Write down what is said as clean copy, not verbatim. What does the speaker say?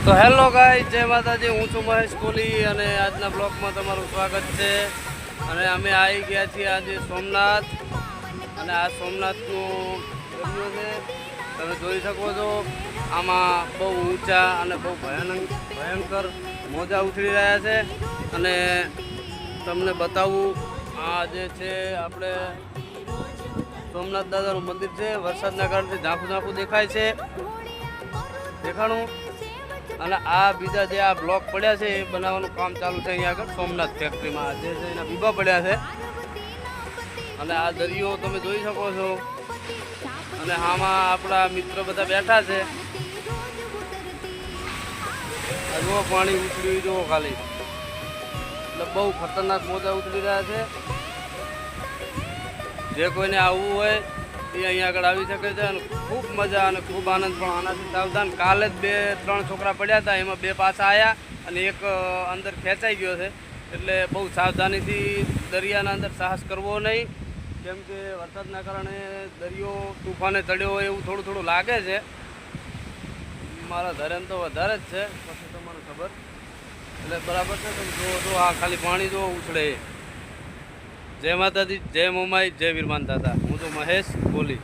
તો hello guys, જય માતાજી. હું છું મહેશ કોહલી અને આજના બ્લોગમાં તમારું સ્વાગત છે. અને અમે આવી ગયા છીએ આજે સોમનાથ. અને આ સોમનાથનું દરિયો છે, તમે જોઈ શકો છો. આમાં બહુ ઊંચા અને બહુ ભયંકર મોજા ઉછળી રહ્યા છે. અને તમને બતાવું, આ જે છે આપણે સોમનાથ દાદાનું મંદિર છે. વરસાદના કારણે ઝાંખું ઝાંખું દેખાય છે, દેખાણું. અને આ બીજા જે આ બ્લોક પડ્યા છે એ બનાવવાનું કામ ચાલુ છે અહીંયા આગળ સોમનાથ ફેક્ટરીમાં. જે છે એના બીબા પડ્યા છે. અને આ દરિયો તમે જોઈ શકો છો. અને આમાં આપણા મિત્ર બધા બેઠા છે. જુઓ પાણી ઉછળી, જુઓ ખાલી. એટલે બહુ ખતરનાક મોજા ઉછળી રહ્યા છે. જે કોઈને આવવું હોય એ અહીંયા આગળ આવી શકે છે. અને ખૂબ મજા અને ખૂબ આનંદ. પણ આનાથી સાવધાન. કાલે જ 2-3 છોકરા પડ્યા હતા, એમાં 2 પાછા આવ્યા અને એક અંદર ખેંચાઈ ગયો છે. એટલે બહુ સાવધાનીથી દરિયાના અંદર સાહસ કરવો નહીં, કેમ કે વરસાદના કારણે દરિયો તુફાને ચડ્યો હોય એવું થોડું થોડું લાગે છે. મારા ધરેન તો વધારે જ છે, પછી તમને ખબર. એટલે બરાબર છે. તમે જુઓ જો આ ખાલી પાણી જો ઉછળે. જય માતાજી, જય મોમાઈ, જય વીરમાન દાદા. હું તો મહેશ કોહલી.